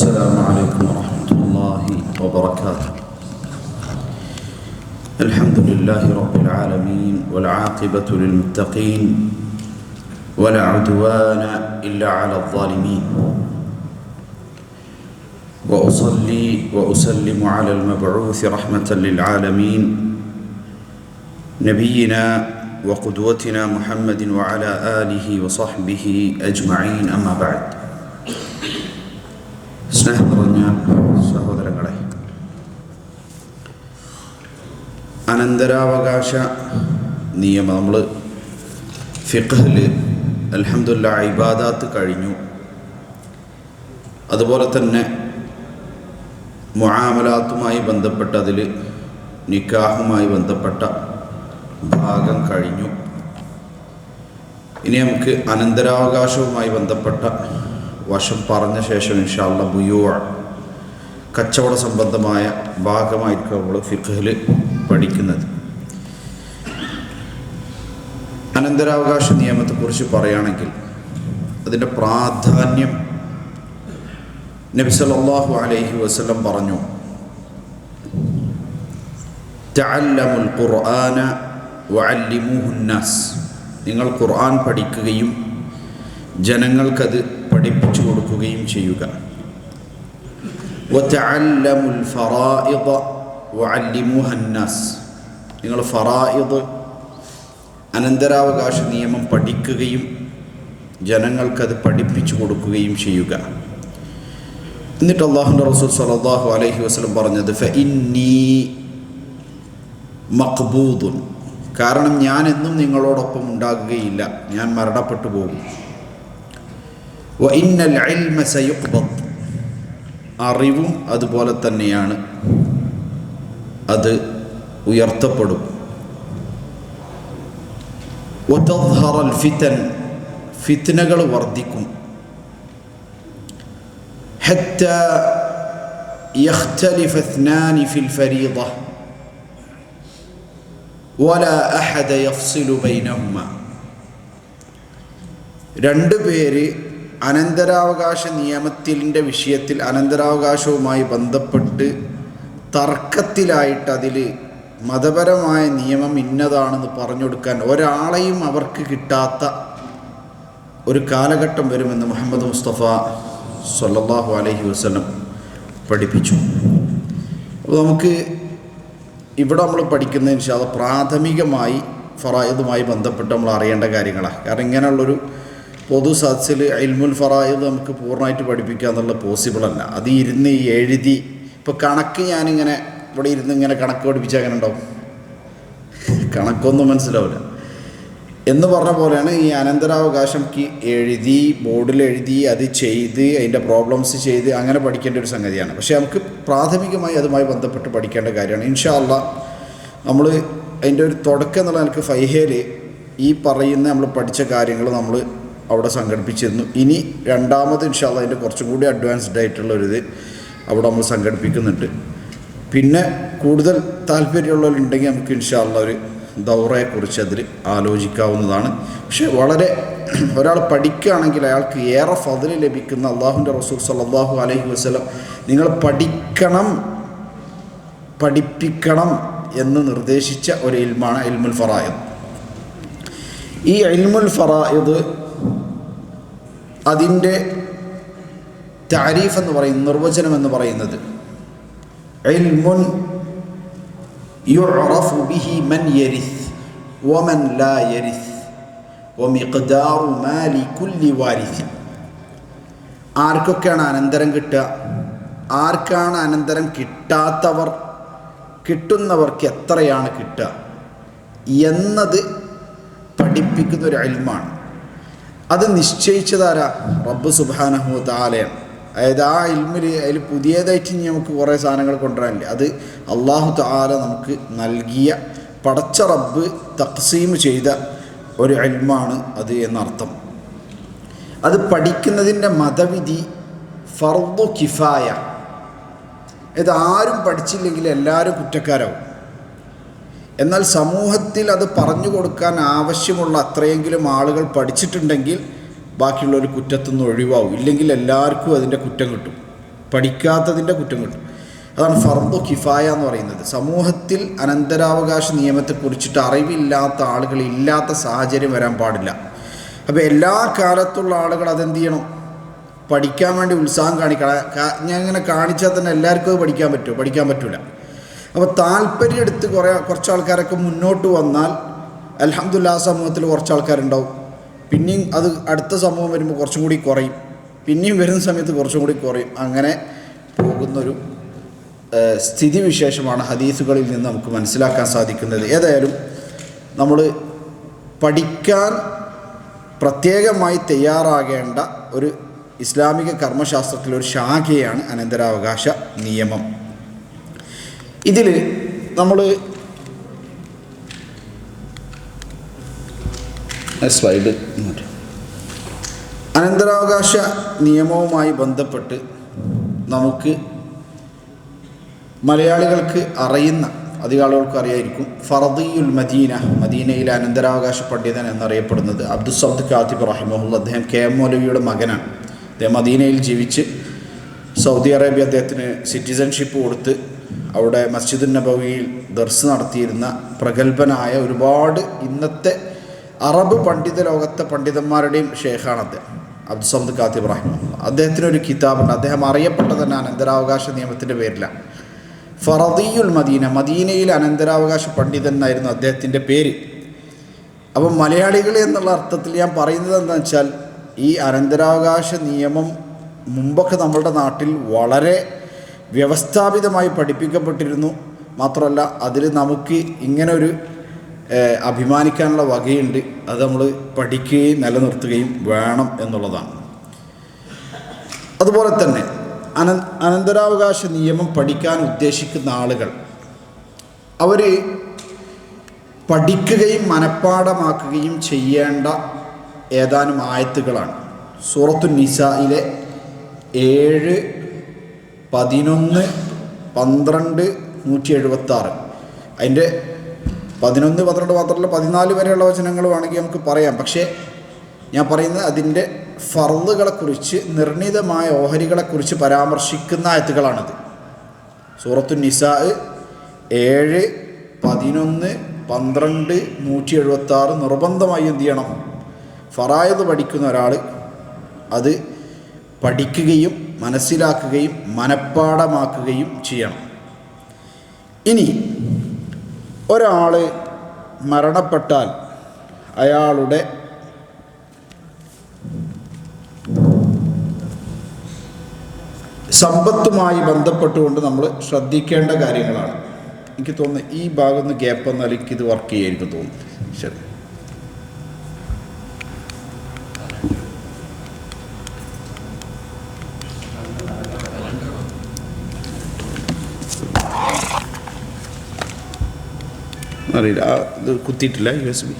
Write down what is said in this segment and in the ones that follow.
السلام عليكم ورحمة الله وبركاته. الحمد لله رب العالمين والعاقبة للمتقين ولا عدوان إلا على الظالمين، وأصلي وأسلم على المبعوث رحمة للعالمين نبينا وقدوتنا محمد وعلى آله وصحبه أجمعين. أما بعد. സ്നേഹം നിറഞ്ഞ സഹോദരങ്ങളെ, അനന്തരാവകാശ നിയമം നമ്മൾ ഫിഖ്ഹിൽ അൽഹംദുലില്ലാഹ് ഇബാദാത്ത് കഴിഞ്ഞു. അതുപോലെ തന്നെ മുആമലാത്തുമായി ബന്ധപ്പെട്ട അതിൽ നിക്കാഹുമായി ബന്ധപ്പെട്ട ഭാഗം കഴിഞ്ഞു. ഇനി നമുക്ക് അനന്തരാവകാശവുമായി ബന്ധപ്പെട്ട വശം പറഞ്ഞ ശേഷം ഇൻഷാ അല്ലാഹ് ബുയൂഅ് കച്ചവട സംബന്ധമായ ഭാഗമായിരിക്കും നമ്മൾ ഫിഖ്ഹിൽ പഠിക്കുന്നത്. അനന്തരാവകാശ നിയമത്തെക്കുറിച്ച് പറയുകയാണെങ്കിൽ അതിൻ്റെ പ്രാധാന്യം നബി സല്ലല്ലാഹു അലൈഹി വസല്ലം പറഞ്ഞു, തഅല്ലമുൽ ഖുർആന വഅല്ലിമൂഹുന്നാസ്, നിങ്ങൾ ഖുർആൻ പഠിക്കുകയും ജനങ്ങൾക്കത് പഠിപ്പിച്ചു കൊടുക്കുകയും ചെയ്യുക. വതഅല്ലമുൽ ഫറായിദ വഅല്ലിമൂഹന്നാസ്, നിങ്ങൾ ഫറായിദ് അനന്തരാവകാശ നിയമം പഠിക്കുകയും ജനങ്ങൾക്കത് പഠിപ്പിച്ചു കൊടുക്കുകയും ചെയ്യുക. എന്നിട്ട് അല്ലാഹുവിൻ്റെ റസൂൽ സ്വല്ലല്ലാഹു അലൈഹി വസല്ലം പറഞ്ഞത് ഫഇന്നീ മഖ്ബൂദുൻ, കാരണം ഞാൻ എന്നും നിങ്ങളോടൊപ്പം ഉണ്ടാകുകയില്ല, ഞാൻ മരണപ്പെട്ടു പോകും. വഇന്നൽ ഇൽമ സയുഖ്ബദ്, അറിവും അതുപോലെ തന്നെയാണ് അത് ഉയർത്തപ്പെടും. വതദ്ഹറൽ ഫിതൻ, ഫിത്നകൾ വർദ്ധിക്കും. ഹത്താ യഖ്തലിഫ ഇത്നാനി ഫിൽ ഫരീദ വലാ അഹദ യഫ്സിലു ബൈനഹുമാ, രണ്ട് പേര് അനന്തരാവകാശ നിയമത്തിൻ്റെ വിഷയത്തിൽ അനന്തരാവകാശവുമായി ബന്ധപ്പെട്ട് തർക്കത്തിലായിട്ട് അതിൽ മതപരമായ നിയമം ഇന്നതാണെന്ന് പറഞ്ഞു കൊടുക്കാൻ ഒരാളെയും അവർക്ക് കിട്ടാത്ത ഒരു കാലഘട്ടം വരുമെന്ന് മുഹമ്മദ് മുസ്തഫ സ്വല്ലല്ലാഹു അലൈഹി വസല്ലം പഠിപ്പിച്ചു. അപ്പോൾ നമുക്ക് ഇവിടെ നമ്മൾ പഠിക്കുന്ന ഇൻഷാ അല്ലാഹ് പ്രാഥമികമായി ഫറായിദുമായി ബന്ധപ്പെട്ട് നമ്മൾ അറിയേണ്ട കാര്യങ്ങളാണ്. കാരണം ഇങ്ങനെയുള്ളൊരു പൊതു സദസ്സിൽ ഇൽമുൽ ഫറായിദ് നമുക്ക് പൂർണ്ണമായിട്ട് പഠിപ്പിക്കുക എന്നുള്ളത് പോസിബിൾ അല്ല. അത് ഇരുന്ന് എഴുതി, ഇപ്പോൾ കണക്ക് ഞാനിങ്ങനെ ഇവിടെ ഇരുന്ന് ഇങ്ങനെ കണക്ക് പഠിപ്പിച്ചാൽ അങ്ങനെ ഉണ്ടാവും, കണക്കൊന്നും മനസ്സിലാവില്ല എന്ന് പറഞ്ഞ പോലെയാണ് ഈ അനന്തരാവകാശം എഴുതി ബോർഡിൽ എഴുതി അത് ചെയ്ത് അതിൻ്റെ പ്രോബ്ലംസ് ചെയ്ത് അങ്ങനെ പഠിക്കേണ്ട ഒരു സംഗതിയാണ്. പക്ഷേ നമുക്ക് പ്രാഥമികമായി അതുമായി ബന്ധപ്പെട്ട് പഠിക്കേണ്ട കാര്യമാണ്. ഇൻഷാ അല്ലാഹ് നമ്മൾ അതിൻ്റെ ഒരു തുടക്കം എന്നുള്ള എനിക്ക് ഫൈഹയിൽ ഈ പറയുന്ന നമ്മൾ പഠിച്ച കാര്യങ്ങൾ നമ്മൾ അവിടെ സംഘടിപ്പിച്ചിരുന്നു. ഇനി രണ്ടാമത് ഇൻഷാ അല്ലാഹ് അതിൻ്റെ കുറച്ചും കൂടി അഡ്വാൻസ്ഡ് ആയിട്ടുള്ളൊരിത് അവിടെ നമ്മൾ സംഘടിപ്പിക്കുന്നുണ്ട്. പിന്നെ കൂടുതൽ താല്പര്യമുള്ളവരുണ്ടെങ്കിൽ നമുക്ക് ഇൻഷാ അല്ലാഹ് ഒരു ദൗറയെക്കുറിച്ച് അതിൽ ആലോചിക്കാവുന്നതാണ്. പക്ഷേ വളരെ ഒരാൾ പഠിക്കുകയാണെങ്കിൽ അയാൾക്ക് ഏറെ ഫദ്ല് ലഭിക്കുന്ന അല്ലാഹുവിൻ്റെ റസൂൽ സ്വല്ലല്ലാഹു അലൈഹി വസല്ലം നിങ്ങൾ പഠിക്കണം പഠിപ്പിക്കണം എന്ന് നിർദ്ദേശിച്ച ഒരു ഇൽമാണ് ഇൽമുൽ ഫറായിദ്. ഈ ഇൽമുൽ ഫറായിദ് അതിൻ്റെ തഅരീഫ് എന്ന് പറയുന്ന നിർവചനം എന്ന് പറയുന്നത് ഇൽമുൻ യുഅറഫു ബിഹി മൻ യരിസ് വമൻ ലാ യരിസ് വമിഖ്ദാറു മാലി കുല്ലി വാരിസ്, ആർക്കൊക്കെയാണ് അനന്തരം കിട്ടുക, ആർക്കാണ് അനന്തരം കിട്ടാത്തവർ, കിട്ടുന്നവർക്ക് എത്രയാണ് കിട്ടുക എന്നത് പഠിപ്പിക്കുന്ന ഒരു ഇൽമാണ്. അത് നിശ്ചയിച്ചതാരാ? റബ്ബ് സുബ്ഹാനഹു വ തആലയാണ്. അതായത് ആ ഇൽമിൽ അതിൽ പുതിയതായിട്ട് നമുക്ക് കുറേ സാധനങ്ങൾ കൊണ്ടുവരാനില്ല. അത് അല്ലാഹു തആല നമുക്ക് നൽകിയ പടച്ച റബ്ബ് തഖ്സീം ചെയ്ത ഒരു ഇൽമാണ് അത് എന്നർത്ഥം. അത് പഠിക്കുന്നതിൻ്റെ മതവിധി ഫർദു കിഫായ, ഇത് ആരും പഠിച്ചില്ലെങ്കിൽ എല്ലാവരും കുറ്റക്കാരാവും. എന്നാൽ സമൂഹത്തിൽ അത് പറഞ്ഞു കൊടുക്കാൻ ആവശ്യമുള്ള അത്രയെങ്കിലും ആളുകൾ പഠിച്ചിട്ടുണ്ടെങ്കിൽ ബാക്കിയുള്ളവർ കുറ്റത്തുനിന്ന് ഒഴിവാകും. ഇല്ലെങ്കിൽ എല്ലാവർക്കും അതിൻ്റെ കുറ്റം കിട്ടും. പഠിക്കാത്തതിൻ്റെ കുറ്റം കിട്ടും. അതാണ് ഫർദു കിഫായ എന്ന് പറയുന്നത്. സമൂഹത്തിൽ അനന്തരാവകാശ നിയമത്തെക്കുറിച്ചിട്ട് അറിവില്ലാത്ത ആളുകൾ ഇല്ലാത്ത സാഹചര്യം വരാൻ പാടില്ല. അപ്പോൾ എല്ലാ കാലത്തുള്ള ആളുകൾ അതെന്ത് ചെയ്യണം? പഠിക്കാൻ വേണ്ടി ഉത്സാഹം കാണിക്കണം. ഞാൻ ഇങ്ങനെ കാണിച്ചാൽ തന്നെ എല്ലാവർക്കും അത് പഠിക്കാൻ പറ്റുമോ? പഠിക്കാൻ പറ്റില്ല. അപ്പോൾ താല്പര്യം എടുത്ത് കുറച്ച് ആൾക്കാരൊക്കെ മുന്നോട്ട് വന്നാൽ അൽഹംദുലില്ലാഹ് സമൂഹത്തിൽ കുറച്ച് ആൾക്കാരുണ്ടാവും. പിന്നെയും അത് അടുത്ത സമൂഹം വരുമ്പോൾ കുറച്ചും കൂടി കുറയും, പിന്നെയും വരുന്ന സമയത്ത് കുറച്ചും കൂടി കുറയും. അങ്ങനെ പോകുന്നൊരു സ്ഥിതിവിശേഷമാണ് ഹദീസുകളിൽ നിന്ന് നമുക്ക് മനസ്സിലാക്കാൻ സാധിക്കുന്നത്. ഏതായാലും നമ്മൾ പഠിക്കാൻ പ്രത്യേകമായി തയ്യാറാകേണ്ട ഒരു ഇസ്ലാമിക കർമ്മശാസ്ത്രത്തിലൊരു ശാഖയാണ് അനന്തരാവകാശ നിയമം. ഇതിൽ നമ്മൾ സ്ലൈഡ് അനന്തരാവകാശ നിയമവുമായി ബന്ധപ്പെട്ട് നമുക്ക് മലയാളികൾക്ക് അറിയുന്ന അധികം ആളുകൾക്ക് അറിയായിരിക്കും. ഫർദിയുൽ മദീന, മദീനയിലെ അനന്തരാവകാശ പണ്ഡിതൻ എന്നറിയപ്പെടുന്നത് അബ്ദുസ്സമദ് കാത്തിബ് റഹിമഹുള്ള. അദ്ദേഹം KM മൗലവിയുടെ മകനാണ്. അദ്ദേഹം മദീനയിൽ ജീവിച്ച് സൗദി അറേബ്യ അദ്ദേഹത്തിന് സിറ്റിസൺഷിപ്പ് കൊടുത്ത് അവിടെ മസ്ജിദുൻ നബവിയിൽ ദർസ് നടത്തിയിരുന്ന പ്രഗത്ഭനായ ഒരുപാട് ഇന്നത്തെ അറബ് പണ്ഡിത ലോകത്തെ പണ്ഡിതന്മാരുടെയും ഷേഖാണ് അദ്ദേഹം, അബ്ദുസ്സമദ് കാത്തിബ് റഹിമഹുള്ള. അദ്ദേഹത്തിനൊരു കിതാബുണ്ട്. അദ്ദേഹം അറിയപ്പെട്ട തന്നെ അനന്തരാവകാശ നിയമത്തിൻ്റെ പേരിലാണ്. ഫർദിയുൽ മദീന, മദീനയിൽ അനന്തരാവകാശ പണ്ഡിതൻ എന്നായിരുന്നു അദ്ദേഹത്തിൻ്റെ പേര്. അപ്പം മലയാളികൾ എന്നുള്ള അർത്ഥത്തിൽ ഞാൻ പറയുന്നത് എന്താണെന്ന് വെച്ചാൽ, ഈ അനന്തരാവകാശ നിയമം മുമ്പൊക്കെ നമ്മളുടെ നാട്ടിൽ വളരെ വ്യവസ്ഥാപിതമായി പഠിപ്പിക്കപ്പെട്ടിരുന്നു. മാത്രമല്ല അതിൽ നമുക്ക് ഇങ്ങനെ ഒരു അഭിമാനിക്കാനുള്ള വകയുണ്ട്. അത് നമ്മൾ പഠിക്കുകയും നിലനിർത്തുകയും വേണം എന്നുള്ളതാണ്. അതുപോലെ തന്നെ അനന്തരാവകാശ നിയമം പഠിക്കാൻ ഉദ്ദേശിക്കുന്ന ആളുകൾ അവർ പഠിക്കുകയും മനഃപ്പാഠമാക്കുകയും ചെയ്യേണ്ട ഏതാനും ആയത്തുകളാണ്. സൂറത്തുൻ നിസായിലെ 7, 11, 12, 176. അതിൻ്റെ 11, 12 മാത്രമല്ല 14 വരെയുള്ള വചനങ്ങൾ വേണമെങ്കിൽ നമുക്ക് പറയാം. പക്ഷേ ഞാൻ പറയുന്നത് അതിൻ്റെ ഫർളുകളെക്കുറിച്ച്, നിർണിതമായ ഓഹരികളെക്കുറിച്ച് പരാമർശിക്കുന്ന ആയത്തുകളാണത്. സൂറത്തുൻ നിസാ 7, 11, 12, 176 നിർബന്ധമായി എന്ത് ചെയ്യണം? ഫറായിദ് പഠിക്കുന്ന ഒരാൾ അത് പഠിക്കുകയും മനസ്സിലാക്കുകയും മനഃപ്പാഠമാക്കുകയും ചെയ്യണം. ഇനി ഒരാൾ മരണപ്പെട്ടാൽ അയാളുടെ സമ്പത്തുമായി ബന്ധപ്പെട്ടുകൊണ്ട് നമ്മൾ ശ്രദ്ധിക്കേണ്ട കാര്യങ്ങളാണ്. എനിക്ക് തോന്നുന്നു ഈ ഭാഗം ഒന്ന് ഗ്യാപ്പ് വന്നാൽ എനിക്കിത് വർക്ക് ചെയ്യായിരിക്കും തോന്നുന്നു. ശരി, അറിയില്ല, ഇത് കുത്തിയിട്ടില്ല USB.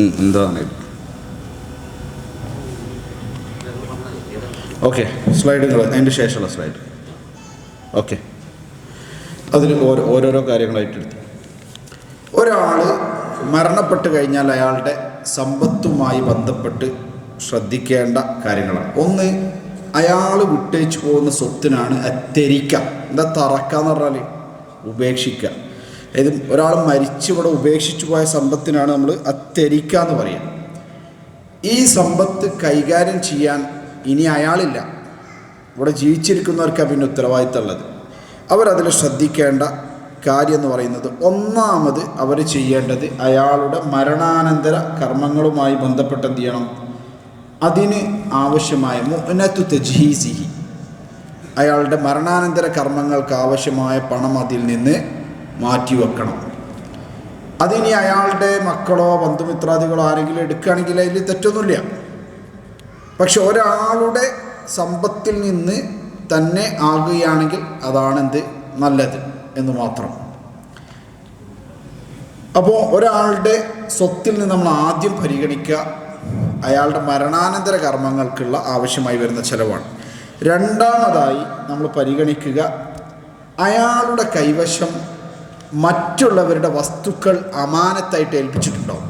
എന്താണ് ഓക്കെ, സ്ലൈഡുകൾ അതിൻ്റെ ശേഷമുള്ള സ്ലൈഡ്. ഓക്കെ, അതിൽ ഓരോരോ കാര്യങ്ങളായിട്ടെടുത്ത് ഒരാൾ മരണപ്പെട്ട് കഴിഞ്ഞാൽ അയാളുടെ സമ്പത്തുമായി ബന്ധപ്പെട്ട് ശ്രദ്ധിക്കേണ്ട കാര്യങ്ങളാണ്. ഒന്ന്, അയാൾ വിട്ടേച്ച് പോകുന്ന സ്വത്തിനാണ് അത്തരിക്ക. എന്താ തറക്ക എന്ന് പറഞ്ഞാൽ ഉപേക്ഷിക്കുക. അതായത് ഒരാൾ മരിച്ചിവിടെ ഉപേക്ഷിച്ചു പോയ സമ്പത്തിനാണ് നമ്മൾ അത്തരിക്ക എന്ന് പറയുക. ഈ സമ്പത്ത് കൈകാര്യം ചെയ്യാൻ ഇനി അയാളില്ല, ഇവിടെ ജീവിച്ചിരിക്കുന്നവർക്കാണ് പിന്നെ ഉത്തരവാദിത്തമുള്ളത്. അവരതിൽ ശ്രദ്ധിക്കേണ്ട കാര്യം എന്ന് പറയുന്നത്, ഒന്നാമത് അവർ ചെയ്യേണ്ടത് അയാളുടെ മരണാനന്തര കർമ്മങ്ങളുമായി ബന്ധപ്പെട്ട് എന്ത് ചെയ്യണം? അതിന് ആവശ്യമായ മുഅ്നത്തു തജ്ഹീസിഹി, അയാളുടെ മരണാനന്തര കർമ്മങ്ങൾക്ക് ആവശ്യമായ പണം അതിൽ നിന്ന് മാറ്റിവെക്കണം. അതിനി അയാളുടെ മക്കളോ ബന്ധുമിത്രാദികളോ ആരെങ്കിലും എടുക്കുകയാണെങ്കിൽ അതിൽ തെറ്റൊന്നുമില്ല. പക്ഷെ ഒരാളുടെ സമ്പത്തിൽ നിന്ന് തന്നെ ആകുകയാണെങ്കിൽ അതാണെന്ത് നല്ലത് എന്ന് മാത്രം. അപ്പോൾ ഒരാളുടെ സ്വത്തിൽ നിന്ന് നമ്മൾ ആദ്യം പരിഗണിക്കുക അയാളുടെ മരണാനന്തര കർമ്മങ്ങൾക്കുള്ള ആവശ്യമായി വരുന്ന ചിലവാണ്. രണ്ടാമതായി നമ്മൾ പരിഗണിക്കുക അയാളുടെ കൈവശം മറ്റുള്ളവരുടെ വസ്തുക്കൾ അമാനത്തായിട്ട് ഏൽപ്പിച്ചിട്ടുണ്ടാവും.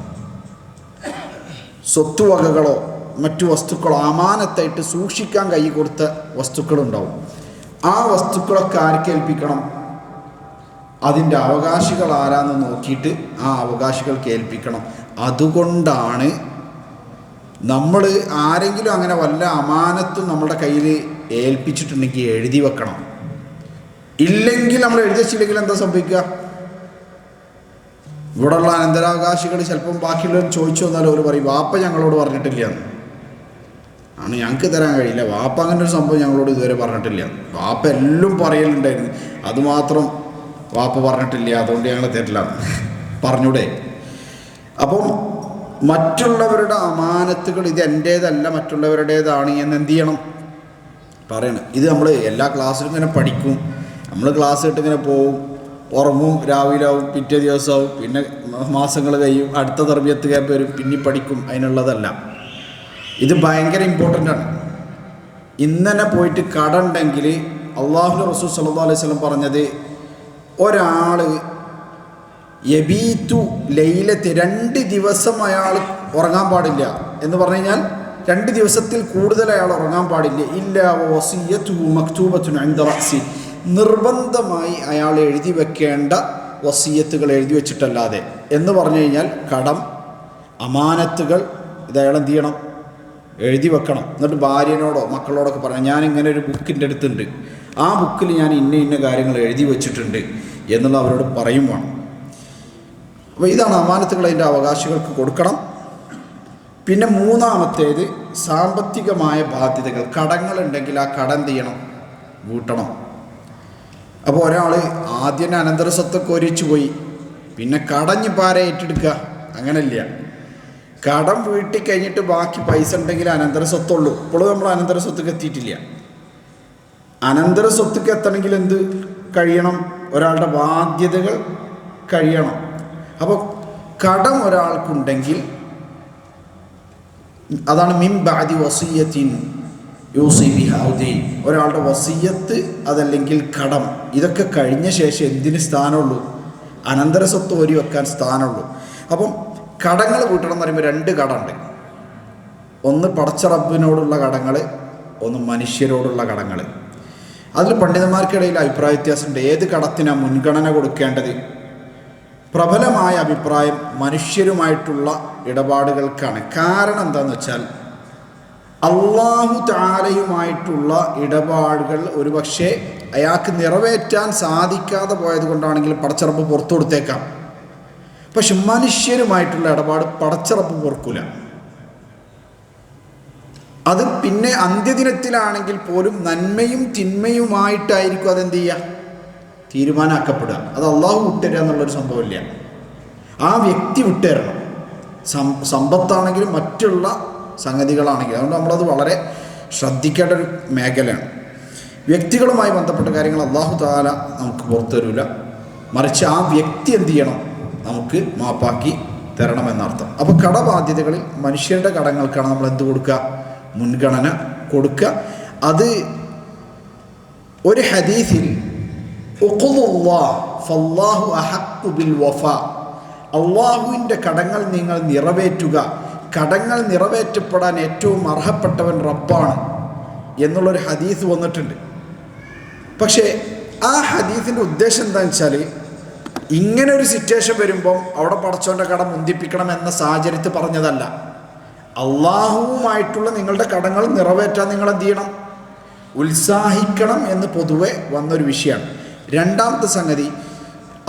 സ്വത്തുവകകളോ മറ്റു വസ്തുക്കളോ അമാനത്തായിട്ട് സൂക്ഷിക്കാൻ കൈ കൊടുത്ത വസ്തുക്കളുണ്ടാവും. ആ വസ്തുക്കളൊക്കെ ആർക്കേൽപ്പിക്കണം? അതിൻ്റെ അവകാശികൾ ആരാന്ന് നോക്കിയിട്ട് ആ അവകാശികൾക്ക് ഏൽപ്പിക്കണം. അതുകൊണ്ടാണ് നമ്മൾ ആരെങ്കിലും അങ്ങനെ വല്ല അമാനത്തും നമ്മുടെ കയ്യിൽ ഏൽപ്പിച്ചിട്ടുണ്ടെങ്കിൽ എഴുതി വെക്കണം. ഇല്ലെങ്കിൽ നമ്മൾ എഴുതി വെച്ചില്ലെങ്കിൽ എന്താ സംഭവിക്കുക? ഇവിടെയുള്ള അനന്തരാവകാശികൾ ചിലപ്പം ബാക്കിയുള്ളവർ ചോദിച്ചു വന്നാലും അവർ പറയും വാപ്പ ഞങ്ങളോട് പറഞ്ഞിട്ടില്ല എന്ന്. ആണ് ഞങ്ങൾക്ക് തരാൻ കഴിയില്ല, വാപ്പ അങ്ങനെ ഒരു സംഭവം ഞങ്ങളോട് ഇതുവരെ പറഞ്ഞിട്ടില്ല. വാപ്പ എല്ലാം പറയലുണ്ടായിരുന്നു, അതുമാത്രം വാപ്പ പറഞ്ഞിട്ടില്ല, അതുകൊണ്ട് ഞങ്ങൾ തരില്ല പറഞ്ഞൂടെ? അപ്പം മറ്റുള്ളവരുടെ അമാനത്തുകൾ ഇത് എൻ്റേതല്ല മറ്റുള്ളവരുടേതാണ് എന്ന് എന്ത് ചെയ്യണം? പറയണം. ഇത് നമ്മൾ എല്ലാ ക്ലാസ്സിലും ഇങ്ങനെ പഠിക്കും, നമ്മൾ ക്ലാസ് ഇട്ട് ഇങ്ങനെ പോവും, ഉറങ്ങും, രാവിലെ ആവും, പിറ്റേ ദിവസമാവും, പിന്നെ മാസങ്ങൾ കഴിയും, അടുത്ത തർബിയത്ത് ക്യാമ്പ് വരും, പിന്നെ പഠിക്കും. അതിനുള്ളതല്ല. ഇത് ഭയങ്കര ഇമ്പോർട്ടൻ്റ് ആണ്. ഇന്നലെ പോയിട്ട് കട ഉണ്ടെങ്കിൽ അള്ളാഹുവിൻ്റെ റസൂൽ സല്ലല്ലാഹു അലൈഹി വസല്ലം പറഞ്ഞത്, ഒരാൾ യബീതു ലൈലത്ത് 2 ദിവസം അയാൾ ഉറങ്ങാൻ പാടില്ല എന്ന് പറഞ്ഞു കഴിഞ്ഞാൽ 2 ദിവസത്തിൽ കൂടുതൽ അയാൾ ഉറങ്ങാൻ പാടില്ല. ഇല്ലാ വസിയ്യതുഹു മക്തൂബത്തുൻ ഇൻദ റഅസി, നിർബന്ധമായി അയാൾ എഴുതി വെക്കേണ്ട വസിയത്തുകൾ എഴുതി വെച്ചിട്ടല്ലാതെ എന്ന് പറഞ്ഞു കഴിഞ്ഞാൽ കടം, അമാനത്തുകൾ ഇത് അയാൾ എന്ത് ചെയ്യണം? എഴുതി വെക്കണം. എന്നിട്ട് ഭാര്യനോടോ മക്കളോടൊക്കെ പറയാം, ഞാൻ ഇങ്ങനെ ഒരു ബുക്കിൻ്റെ അടുത്തുണ്ട്, ആ ബുക്കിൽ ഞാൻ ഇന്ന കാര്യങ്ങൾ എഴുതി വെച്ചിട്ടുണ്ട് എന്നുള്ള അവരോട് പറയും വേണം. അപ്പോൾ ഇതാണ് അമാനത്തുകൾ അതിൻ്റെ അവകാശികൾക്ക് കൊടുക്കണം. പിന്നെ മൂന്നാമത്തേത് സാമ്പത്തികമായ ബാധ്യതകൾ. കടങ്ങളുണ്ടെങ്കിൽ ആ കടം എന്ത് ചെയ്യണം? വീട്ടണം. അപ്പോൾ ഒരാൾ ആദ്യം അനന്തര സ്വത്തൊക്കെ ഒരിച്ചു പോയി, പിന്നെ കടഞ്ഞ് പാരെ ഏറ്റെടുക്കുക, അങ്ങനെയില്ല. കടം വീട്ടിൽ കഴിഞ്ഞിട്ട് ബാക്കി പൈസ ഉണ്ടെങ്കിൽ അനന്തര സ്വത്തുള്ളൂ. ഇപ്പോഴും നമ്മൾ അനന്തര സ്വത്തേക്ക് എത്തിയിട്ടില്ല. അനന്തര സ്വത്തേക്ക് എത്തണമെങ്കിൽ എന്ത് കഴിയണം? ഒരാളുടെ ബാധ്യതകൾ കഴിയണം. അപ്പോൾ കടം ഒരാൾക്കുണ്ടെങ്കിൽ അതാണ് മിൻ ബഅദി വസിയ്യത്തിൻ യൂസി ബിഹാ ഔ ദൈൻ, ഒരാളുടെ വസിയ്യത്ത് അതല്ലെങ്കിൽ കടം, ഇതൊക്കെ കഴിഞ്ഞ ശേഷം എന്തിന് സ്ഥാനമുള്ളൂ? അനന്തര സ്വത്ത് ഓരി വെക്കാൻ സ്ഥാനമുള്ളൂ. അപ്പം കടങ്ങൾ വീട്ടണം എന്ന് പറയുമ്പോൾ 2 കടമുണ്ട്. ഒന്ന് പടച്ച റബ്ബിനോടുള്ള കടങ്ങൾ, ഒന്ന് മനുഷ്യരോടുള്ള കടങ്ങൾ. അതിൽ പണ്ഡിതന്മാർക്കിടയിൽ അഭിപ്രായ വ്യത്യാസമുണ്ട്. ഏത് കടത്തിനാണ് മുൻഗണന കൊടുക്കേണ്ടത്? പ്രബലമായ അഭിപ്രായം മനുഷ്യരുമായിട്ടുള്ള ഇടപാടുകൾക്കാണ്. കാരണം എന്താണെന്ന് വെച്ചാൽ അല്ലാഹു തആലയുമായിട്ടുള്ള ഇടപാടുകൾ ഒരുപക്ഷെ അയാൾക്ക് നിറവേറ്റാൻ സാധിക്കാതെ പോയത് കൊണ്ടാണെങ്കിൽ പടച്ചറപ്പ് പുറത്തു കൊടുത്തേക്കാം. പക്ഷെ മനുഷ്യരുമായിട്ടുള്ള ഇടപാട് പടച്ചറപ്പ് പൊറുക്കൂല. അത് പിന്നെ അന്ത്യദിനത്തിലാണെങ്കിൽ പോലും നന്മയും തിന്മയുമായിട്ടായിരിക്കും അതെന്ത് ചെയ്യുക? തീരുമാനമാക്കപ്പെടുക. അത് അള്ളാഹു വിട്ടുതരിക എന്നുള്ളൊരു സംഭവമില്ല. ആ വ്യക്തി വിട്ടുതരണം. സമ്പത്താണെങ്കിലും മറ്റുള്ള സംഗതികളാണെങ്കിലും. അതുകൊണ്ട് നമ്മളത് വളരെ ശ്രദ്ധിക്കേണ്ട ഒരു മേഖലയാണ്. വ്യക്തികളുമായി ബന്ധപ്പെട്ട കാര്യങ്ങൾ അള്ളാഹു തആല നമുക്ക് പുറത്തു തരില്ല, മറിച്ച് ആ വ്യക്തി എന്ത് ചെയ്യണം? നമുക്ക് മാപ്പാക്കി തരണമെന്നർത്ഥം. അപ്പോൾ കടബാധ്യതകളിൽ മനുഷ്യരുടെ കടങ്ങൾക്കാണ് നമ്മൾ എന്ത് കൊടുക്കുക? മുൻഗണന കൊടുക്കുക. അത് ഒരു ഹദീസിൽ അള്ളാഹുവിൻ്റെ കടങ്ങൾ നിങ്ങൾ നിറവേറ്റുക, കടങ്ങൾ നിറവേറ്റപ്പെടാൻ ഏറ്റവും അർഹപ്പെട്ടവൻ റബ്ബാണ് എന്നുള്ളൊരു ഹദീസ് വന്നിട്ടുണ്ട്. പക്ഷേ ആ ഹദീസിൻ്റെ ഉദ്ദേശം എന്താണെന്ന് വെച്ചാൽ, ഇങ്ങനെ ഒരു സിറ്റുവേഷൻ വരുമ്പം അവിടെ പടച്ചോൻ്റെ കടം മുന്തിപ്പിക്കണം എന്ന സാഹചര്യത്തിൽ പറഞ്ഞതല്ല. അള്ളാഹുവുമായിട്ടുള്ള നിങ്ങളുടെ കടങ്ങൾ നിറവേറ്റാൻ നിങ്ങൾ എന്ത് ചെയ്യണം? ഉത്സാഹിക്കണം എന്ന് പൊതുവെ വന്നൊരു വിഷയമാണ്. രണ്ടാമത്തെ സംഗതി,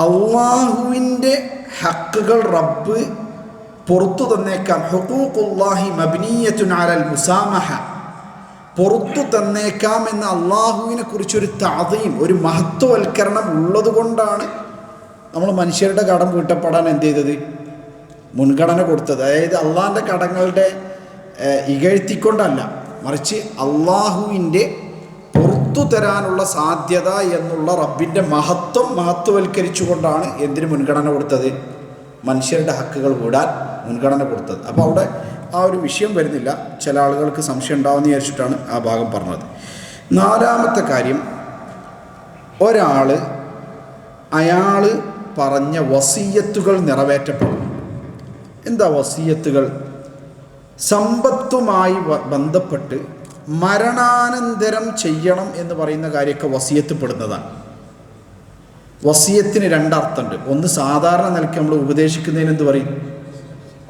അള്ളാഹുവിൻ്റെ ഹക്കുകൾ റബ്ബ് പുറത്തു തന്നേക്കാം. ഹുഖൂഖുല്ലാഹി മബ്നിയത്തുൻ അലൽ മുസാമഹ, പുറത്തു തന്നേക്കാം എന്ന അള്ളാഹുവിനെ കുറിച്ചൊരു തഅദീം, ഒരു മഹത്വവൽക്കരണം ഉള്ളത് കൊണ്ടാണ് നമ്മൾ മനുഷ്യരുടെ കടം വീട്ടപ്പെടാൻ എന്ത് ചെയ്തത്? മുൻഗണന കൊടുത്തത്. അതായത് അള്ളാഹിൻ്റെ കടങ്ങളുടെ ഇകഴ്ത്തിക്കൊണ്ടല്ല, മറിച്ച് അള്ളാഹുവിൻ്റെ പുറത്തു തരാനുള്ള സാധ്യത എന്നുള്ള റബ്ബിൻ്റെ മഹത്വവൽക്കരിച്ചുകൊണ്ടാണ് എന്തിന് മുൻഗണന കൊടുത്തത്? മനുഷ്യരുടെ ഹക്കുകൾ വീടാൻ മുൻഗണന കൊടുത്തത്. അപ്പോൾ അവിടെ ആ ഒരു വിഷയം വരുന്നില്ല. ചില ആളുകൾക്ക് സംശയം ഉണ്ടാവുമെന്ന് വിചാരിച്ചിട്ടാണ് ആ ഭാഗം പറഞ്ഞത്. നാലാമത്തെ കാര്യം, അയാൾ പറഞ്ഞ വസിയ്യത്തുകൾ നിറവേറ്റപ്പെടും. എന്താ വസിയ്യത്തുകൾ? സമ്പത്തുമായി ബന്ധപ്പെട്ട് മരണാനന്തരം ചെയ്യണം എന്ന് പറയുന്ന കാര്യമൊക്കെ വസിയത്ത് പെടുന്നതാണ്. വസിയത്തിന് രണ്ടർത്ഥമുണ്ട്. ഒന്ന് സാധാരണ നിലയ്ക്ക് നമ്മൾ ഉപദേശിക്കുന്നതിന് എന്ത് പറയും?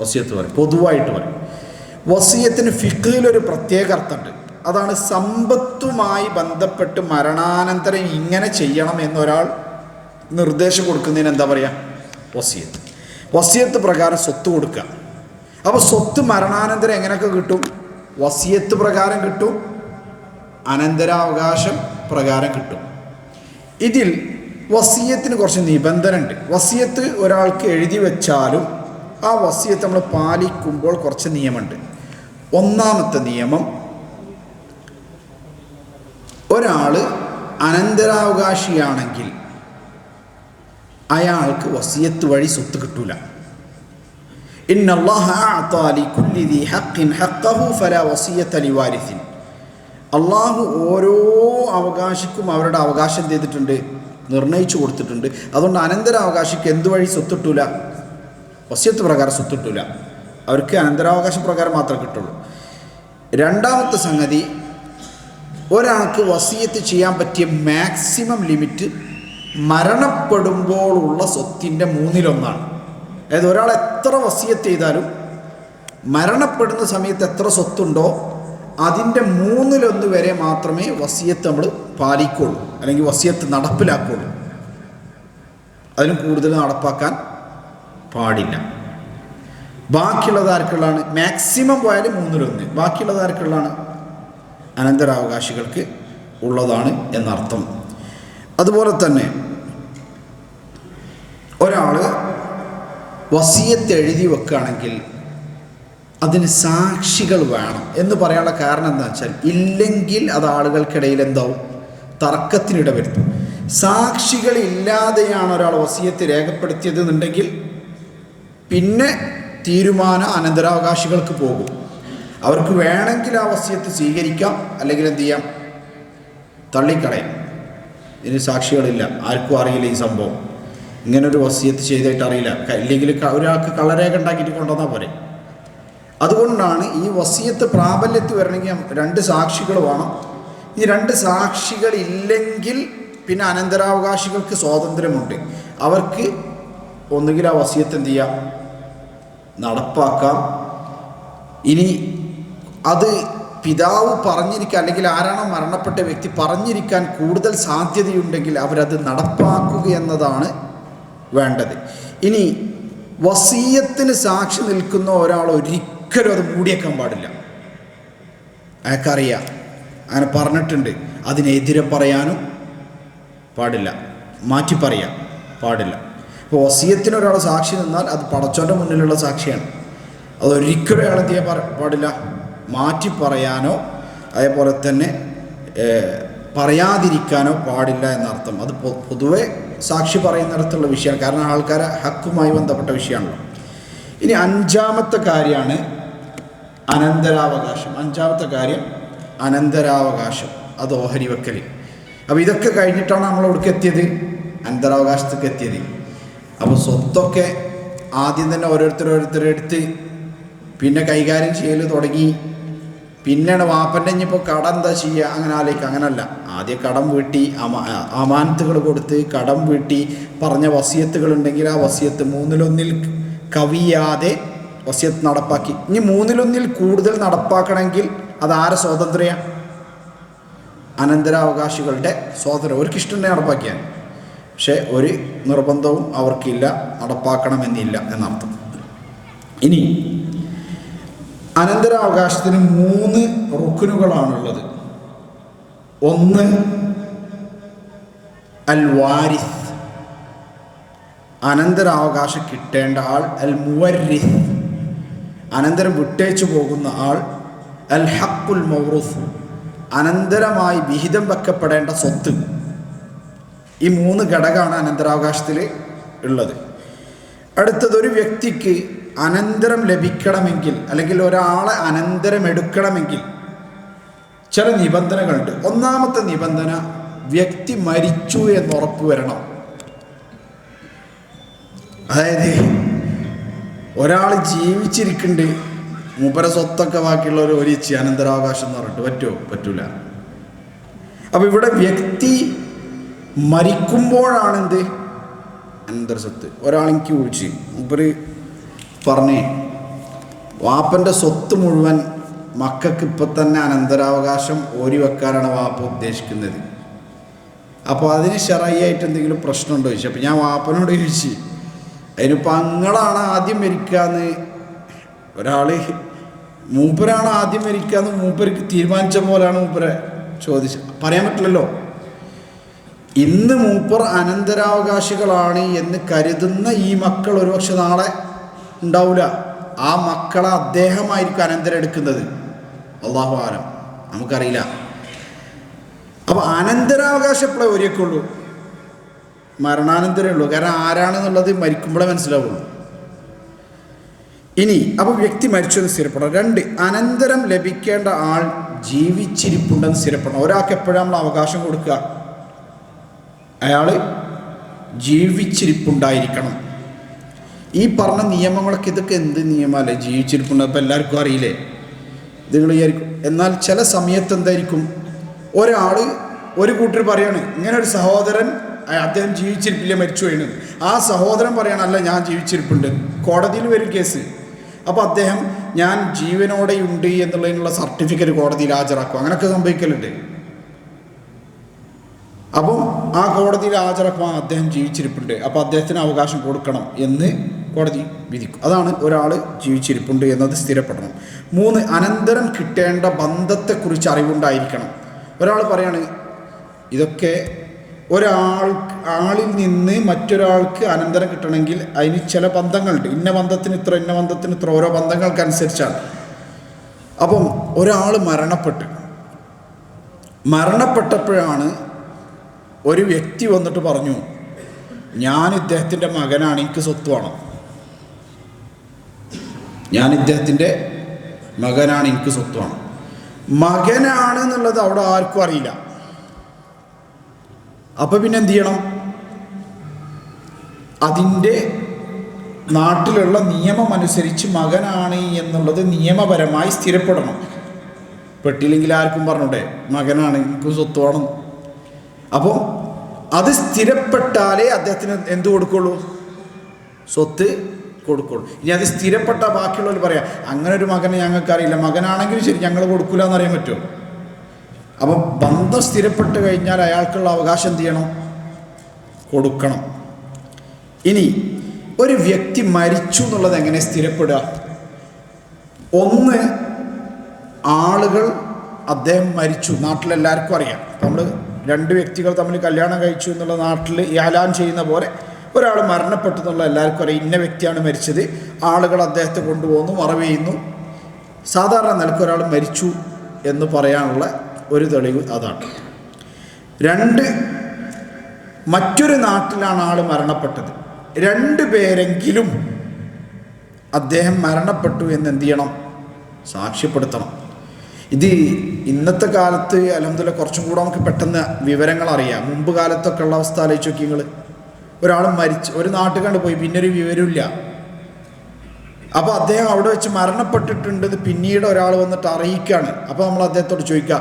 വസിയത്ത് പറയും, പൊതുവായിട്ട് പറയും. വസിയത്തിന് ഫിഖ്ഹിലൊരു പ്രത്യേക അർത്ഥമുണ്ട്. അതാണ് സമ്പത്തുമായി ബന്ധപ്പെട്ട് മരണാനന്തരം ഇങ്ങനെ ചെയ്യണം എന്നൊരാൾ നിർദ്ദേശം കൊടുക്കുന്നതിന് എന്താ പറയുക? വസിയത്ത്. വസിയത്ത് പ്രകാരം സ്വത്ത് കൊടുക്കുക. അപ്പോൾ സ്വത്ത് മരണാനന്തരം എങ്ങനെയൊക്കെ കിട്ടും? വസിയത്ത് പ്രകാരം കിട്ടും, അനന്തരാവകാശം പ്രകാരം കിട്ടും. ഇതിൽ വസിയത്തിന് കുറച്ച് നിബന്ധന ഉണ്ട്. വസിയത്ത് ഒരാൾക്ക് എഴുതി വെച്ചാലും ആ വസിയത്ത് നമ്മൾ പാലിക്കുമ്പോൾ കുറച്ച് നിയമമുണ്ട്. ഒന്നാമത്തെ നിയമം, ഒരാൾ അനന്തരാവകാശിയാണെങ്കിൽ അയാൾക്ക് വസിയത്ത് വഴി സ്വത്ത് കിട്ടൂല. ഇന്നല്ലാഹ അഅതാ ലികുല്ലി ദീ ഹഖ്ഖിൻ ഹഖ്ഖഹു ഫലാ വസിയത ലിവാരിസിൻ. അള്ളാഹു ഓരോ അവകാശിക്കും അവരുടെ അവകാശം ചെയ്തിട്ടുണ്ട്, നിർണയിച്ചു കൊടുത്തിട്ടുണ്ട്. അതുകൊണ്ട് അനന്തരാവകാശിക്ക് എന്തുവഴി സ്വത്ത് കിട്ടൂല? വസിയത്ത് പ്രകാരം സ്വത്ത് കിട്ടൂല. അവർക്ക് അനന്തരാവകാശ പ്രകാരം മാത്രമേ കിട്ടുള്ളൂ. രണ്ടാമത്തെ സംഗതി, ഒരാൾക്ക് വസിയത്ത് ചെയ്യാൻ പറ്റിയ മാക്സിമം ലിമിറ്റ് മരണപ്പെടുമ്പോഴുള്ള സ്വത്തിൻ്റെ 1/3. അതായത് ഒരാൾ എത്ര വസിയത്ത് ചെയ്താലും മരണപ്പെടുന്ന സമയത്ത് എത്ര സ്വത്തുണ്ടോ അതിൻ്റെ 1/3 വരെ മാത്രമേ വസിയത്ത് നമ്മൾ പാലിക്കുള്ളൂ, അല്ലെങ്കിൽ വസിയത്ത് നടപ്പിലാക്കുള്ളൂ. അതിലും കൂടുതൽ നടപ്പാക്കാൻ പാടില്ല. ബാക്കിയുള്ളത് ആർക്കുള്ളതാണ്? മാക്സിമം പോയാൽ 1/3. ബാക്കിയുള്ളത് ആർക്കുള്ളതാണ്? അനന്തരാവകാശികൾക്ക് ഉള്ളതാണ് എന്നർത്ഥം. അതുപോലെ തന്നെ ഒരാൾ വസിയത്ത് എഴുതി വെക്കുകയാണെങ്കിൽ അതിന് സാക്ഷികൾ വേണം. എന്ന് പറയാനുള്ള കാരണം എന്താ വെച്ചാൽ, ഇല്ലെങ്കിൽ അത് ആളുകൾക്കിടയിൽ എന്താവും? തർക്കത്തിനിട വരുത്തും. സാക്ഷികളില്ലാതെയാണ് ഒരാൾ വസിയത്ത് രേഖപ്പെടുത്തിയത് എന്നുണ്ടെങ്കിൽ പിന്നെ തീരുമാനം അനന്തരാവകാശികൾക്ക് പോകും. അവർക്ക് വേണമെങ്കിൽ ആ വസിയത്ത് സ്വീകരിക്കാം, അല്ലെങ്കിൽ എന്ത് ചെയ്യാം? തള്ളിക്കളയാം. ഇതിന് സാക്ഷികളില്ല, ആർക്കും അറിയില്ല ഈ സംഭവം, ഇങ്ങനൊരു വസിയത്ത് ചെയ്തിട്ട് അറിയില്ല, ഇല്ലെങ്കിൽ ഒരാൾക്ക് കള്ളരേഖ ഉണ്ടാക്കിയിട്ട് കൊണ്ടുവന്നാൽ പോരെ. അതുകൊണ്ടാണ് ഈ വസിയത്ത് പ്രാബല്യത്തിൽ വരണമെങ്കിൽ 2 സാക്ഷികൾ വേണം. ഈ 2 സാക്ഷികളില്ലെങ്കിൽ പിന്നെ അനന്തരാവകാശികൾക്ക് സ്വാതന്ത്ര്യമുണ്ട്. അവർക്ക് ഒന്നുകിൽ ആ വസിയത്ത് എന്ത് ചെയ്യാം? നടപ്പാക്കാം. ഇനി അത് പിതാവ് പറഞ്ഞിരിക്കാൻ, അല്ലെങ്കിൽ ആരാണോ മരണപ്പെട്ട വ്യക്തി പറഞ്ഞിരിക്കാൻ കൂടുതൽ സാധ്യതയുണ്ടെങ്കിൽ അവരത് നടപ്പാക്കുക എന്നതാണ് വേണ്ടത്. ഇനി വസിയത്തിന് സാക്ഷി നിൽക്കുന്ന ഒരാൾ ഒരിക്കലും അത് മൂടിയേക്കാൻ പാടില്ല. അയാൾക്കറിയാം, അങ്ങനെ പറഞ്ഞിട്ടുണ്ട്. അതിനെതിരെ പറയാനും പാടില്ല, മാറ്റി പറയാൻ പാടില്ല. ഇപ്പോൾ വസിയത്തിന് ഒരാൾ സാക്ഷി നിന്നാൽ അത് പടച്ചോൻ്റെ മുന്നിലുള്ള സാക്ഷിയാണ്. അതൊരിക്കലും അയാൾ എന്ത് ചെയ്യാൻ പാടില്ല? മാറ്റി പറയാനോ അതേപോലെ തന്നെ പറയാതിരിക്കാനോ പാടില്ല എന്നർത്ഥം. അത് പൊതുവെ സാക്ഷി പറയുന്നിടത്തുള്ള വിഷയമാണ്, കാരണം ആൾക്കാരെ ഹക്കുമായി ബന്ധപ്പെട്ട വിഷയമാണല്ലോ. ഇനി 5ാമത്തെ കാര്യമാണ് അനന്തരാവകാശം. 5ാമത്തെ കാര്യം അനന്തരാവകാശം, അത് ഓഹരി വെക്കൽ. അപ്പോൾ ഇതൊക്കെ കഴിഞ്ഞിട്ടാണ് നമ്മൾ എവിടേക്ക് എത്തിയത്? അനന്തരാവകാശത്തേക്ക് എത്തിയത്. അപ്പോൾ സ്വത്തൊക്കെ ആദ്യം തന്നെ ഓരോരുത്തരെടുത്ത് പിന്നെ കൈകാര്യം ചെയ്യൽ തുടങ്ങി. പിന്നെയാണ് വാപ്പൻ്റെ ഇനിയിപ്പോൾ കടം എന്താ ചെയ്യുക, അങ്ങനെ ആലോചിക്കുക. അങ്ങനല്ല, ആദ്യം കടം വീട്ടി, അമാനത്തുകൾ കൊടുത്ത് കടം വീട്ടി, പറഞ്ഞ വസിയത്തുകൾ ഉണ്ടെങ്കിൽ ആ വസിയത്ത് 1/3 കവിയാതെ വസിയത്ത് നടപ്പാക്കി. ഇനി 1/3 കൂടുതൽ നടപ്പാക്കണമെങ്കിൽ അത് ആരെ സ്വാതന്ത്ര്യം? അനന്തരാവകാശികളുടെ സ്വാതന്ത്ര്യം. അവർക്കിഷ്ടമുണ്ടെങ്കിൽ നടപ്പാക്കിയാൽ, പക്ഷേ ഒരു നിർബന്ധവും അവർക്കില്ല, നടപ്പാക്കണമെന്നില്ല എന്നർത്ഥം. ഇനി അനന്തരാവകാശത്തിന് 3 റുക്നുകളാണുള്ളത്. ഒന്ന് അൽ വാരിസ്, അനന്തരാവകാശം കിട്ടേണ്ട ആൾ. അൽ മുവരിസ്, അനന്തരം വിട്ടേച്ചു പോകുന്ന ആൾ. അൽ ഹഖുൽ മൗറൂസ്, അനന്തരമായി വിഹിതം വെക്കപ്പെടേണ്ട സ്വത്ത്. ഈ 3 ഘടകമാണ് അനന്തരാവകാശത്തിൽ ഉള്ളത്. അടുത്തത്, ഒരു വ്യക്തിക്ക് അനന്തരം ലഭിക്കണമെങ്കിൽ, അല്ലെങ്കിൽ ഒരാളെ അനന്തരം എടുക്കണമെങ്കിൽ ചില നിബന്ധനകളുണ്ട്. ഒന്നാമത്തെ നിബന്ധന, വ്യക്തി മരിച്ചു എന്ന് ഉറപ്പ് വരണം. അതായത് ഒരാൾ ജീവിച്ചിരിക്കുന്നുണ്ട്, മൂപ്പര സ്വത്തൊക്കെ ബാക്കിയുള്ളവർ ഒരിച്ച് അനന്തരാവകാശം എന്ന് പറഞ്ഞിട്ട് പറ്റുമോ? പറ്റൂല. അപ്പം ഇവിടെ വ്യക്തി മരിക്കുമ്പോഴാണെന്ത് അനന്തര സ്വത്ത്. ഒരാളെനിക്ക് വിളിച്ച് മൂപ്പര് പറഞ്ഞേ വാപ്പൻ്റെ സ്വത്ത് മുഴുവൻ മക്കൾക്ക് ഇപ്പം തന്നെ അനന്തരാവകാശം ഓരി വെക്കാനാണ് വാപ്പ ഉദ്ദേശിക്കുന്നത്. അപ്പോൾ അതിന് ശറയ്യായിട്ട് എന്തെങ്കിലും പ്രശ്നമുണ്ടോ ചോദിച്ചു. അപ്പം ഞാൻ വാപ്പനോട് ചോദിച്ചു അതിനിപ്പോൾ അങ്ങളാണ് ആദ്യം മരിക്കാന്ന്, ഒരാൾ മൂപ്പരാണ് ആദ്യം മരിക്കാന്ന് മൂപ്പർക്ക് തീരുമാനിച്ച പോലെയാണ് മൂപ്പരെ ചോദിച്ചത്. പറയാൻ പറ്റില്ലല്ലോ. ഇന്ന് മൂപ്പർ അനന്തരാവകാശികളാണ് എന്ന് കരുതുന്ന ഈ മക്കൾ ഒരുപക്ഷെ നാളെ ഉണ്ടാവില്ല. ആ മക്കളെ അദ്ദേഹമായിരിക്കും അനന്തരം എടുക്കുന്നത്. അല്ലാഹു ആലം, നമുക്കറിയില്ല. അപ്പോൾ അനന്തരാവകാശം എപ്പോഴേ ഒരേക്കെ ഉള്ളൂ, മരണാനന്തരമേ ഉള്ളൂ. കാരണം ആരാണെന്നുള്ളത് മരിക്കുമ്പോഴേ മനസ്സിലാവുള്ളൂ. ഇനി അപ്പോൾ വ്യക്തി മരിച്ചെന്ന് സ്ഥിരപ്പെടണം. 2, അനന്തരം ലഭിക്കേണ്ട ആൾ ജീവിച്ചിരിപ്പുണ്ടെന്ന് സ്ഥിരപ്പെടണം. ഒരാൾക്ക് എപ്പോഴാണ് നമ്മൾ അവകാശം കൊടുക്കുക? അയാൾ ജീവിച്ചിരിപ്പുണ്ടായിരിക്കണം. ഈ പറഞ്ഞ നിയമങ്ങളൊക്കെ ഇതൊക്കെ എന്ത് നിയമമല്ലേ? ജീവിച്ചിരിപ്പുണ്ട്. അപ്പോൾ എല്ലാവർക്കും അറിയില്ലേ? നിങ്ങൾ വിചാരിക്കും. എന്നാൽ ചില സമയത്ത് എന്തായിരിക്കും, ഒരു കൂട്ടർ പറയാണ് ഇങ്ങനെ ഒരു സഹോദരൻ അദ്ദേഹം ജീവിച്ചിരിപ്പില്ല, മരിച്ചു പോയിന്. ആ സഹോദരൻ പറയണം അല്ല ഞാൻ ജീവിച്ചിരിപ്പുണ്ട്. കോടതിയിൽ വരും കേസ്. അപ്പോൾ അദ്ദേഹം ഞാൻ ജീവനോടെയുണ്ട് എന്നുള്ളതിനുള്ള സർട്ടിഫിക്കറ്റ് കോടതിയിൽ ഹാജരാക്കും. അങ്ങനെയൊക്കെ സംഭവിക്കലുണ്ട്. അപ്പം ആ കോടതിയിൽ ഹാജരാക്കും, അദ്ദേഹം ജീവിച്ചിരിപ്പുണ്ട്, അപ്പോൾ അദ്ദേഹത്തിന് അവകാശം കൊടുക്കണം എന്ന് കോടതി വിധിക്കും. അതാണ് ഒരാൾ ജീവിച്ചിരിപ്പുണ്ട് എന്നത് സ്ഥിരപ്പെടണം. 3, അനന്തരം കിട്ടേണ്ട ബന്ധത്തെക്കുറിച്ച് അറിവുണ്ടായിരിക്കണം. ഒരാൾ പറയാണ് ഇതൊക്കെ ആളിൽ നിന്ന് മറ്റൊരാൾക്ക് അനന്തരം കിട്ടണമെങ്കിൽ അതിന് ചില ബന്ധങ്ങളുണ്ട്. ഇന്ന ബന്ധത്തിന് ഇത്ര, ഇന്ന ബന്ധത്തിന് ഇത്ര, ഓരോ ബന്ധങ്ങൾക്കനുസരിച്ചാണ്. അപ്പം ഒരാൾ മരണപ്പെട്ടപ്പോഴാണ് ഒരു വ്യക്തി വന്നിട്ട് പറഞ്ഞു ഞാൻ ഇദ്ദേഹത്തിൻ്റെ മകനാണ്, എനിക്ക് സ്വത്ത് വേണം. ഞാൻ ഇദ്ദേഹത്തിൻ്റെ മകനാണ്, എനിക്ക് സ്വത്ത് വേണം. മകനാണ് എന്നുള്ളത് അവിടെ ആർക്കും അറിയില്ല. അപ്പം പിന്നെ എന്ത് ചെയ്യണം? അതിൻ്റെ നാട്ടിലുള്ള നിയമം അനുസരിച്ച് മകനാണ് എന്നുള്ളത് നിയമപരമായി സ്ഥിരപ്പെടണം. പെട്ടില്ലെങ്കിൽ ആർക്കും പറഞ്ഞൂടെ മകനാണ്, എനിക്ക് സ്വത്ത് വേണം. അപ്പോൾ അത് സ്ഥിരപ്പെട്ടാലേ അദ്ദേഹത്തിന് എന്ത് കൊടുക്കുള്ളൂ? സ്വത്ത് കൊടുക്കുള്ളൂ. ഇനി അത് സ്ഥിരപ്പെട്ട ബാക്കിയുള്ളവർ പറയാം അങ്ങനെ ഒരു മകനെ ഞങ്ങൾക്കറിയില്ല, മകനാണെങ്കിലും ശരി ഞങ്ങൾ കൊടുക്കില്ല എന്നറിയാൻ പറ്റുമോ? അപ്പം ബന്ധം സ്ഥിരപ്പെട്ട് കഴിഞ്ഞാൽ അയാൾക്കുള്ള അവകാശം എന്ത് ചെയ്യണം? കൊടുക്കണം. ഇനി ഒരു വ്യക്തി മരിച്ചു എന്നുള്ളത് എങ്ങനെ സ്ഥിരപ്പെടുക? 1, ആളുകൾ അദ്ദേഹം മരിച്ചു, നാട്ടിലെല്ലാവർക്കും അറിയാം. നമ്മൾ 2 വ്യക്തികൾ തമ്മിൽ കല്യാണം കഴിച്ചു എന്നുള്ള നാട്ടിൽ ഇഅ്ലാൻ ചെയ്യുന്ന പോലെ ഒരാൾ മരണപ്പെട്ടു എന്നുള്ള എല്ലാവർക്കും അറിയാം. ഇന്ന വ്യക്തിയാണ് മരിച്ചത്, ആളുകൾ അദ്ദേഹത്തെ കൊണ്ടുപോകുന്നു, മറവ് ചെയ്യുന്നു. സാധാരണ നിലക്ക് ഒരാൾ മരിച്ചു എന്ന് പറയാനുള്ള ഒരു തെളിവ് അതാണ്. 2, മറ്റൊരു നാട്ടിലാണ് ആൾ മരണപ്പെട്ടത്. 2 പേരെങ്കിലും അദ്ദേഹം മരണപ്പെട്ടു എന്ന് എന്ത് ചെയ്യണം? സാക്ഷ്യപ്പെടുത്തണം. ഇത് ഇന്നത്തെ കാലത്ത് അൽഹംദുലില്ലാഹ് കുറച്ചും കൂടെ നമുക്ക് പെട്ടെന്ന് വിവരങ്ങൾ അറിയാം. മുമ്പ് കാലത്തൊക്കെ ഉള്ള അവസ്ഥ ആലോചിച്ച് നോക്കി നിങ്ങൾ. ഒരാൾ മരിച്ച് ഒരു നാട്ടിൽ കണ്ട് പോയി, പിന്നെ ഒരു വിവരമില്ല. അപ്പോൾ അദ്ദേഹം അവിടെ വെച്ച് മരണപ്പെട്ടിട്ടുണ്ടെന്ന് പിന്നീട് ഒരാൾ വന്നിട്ട് അറിയിക്കുകയാണ്. അപ്പോൾ നമ്മൾ അദ്ദേഹത്തോട് ചോദിക്കുക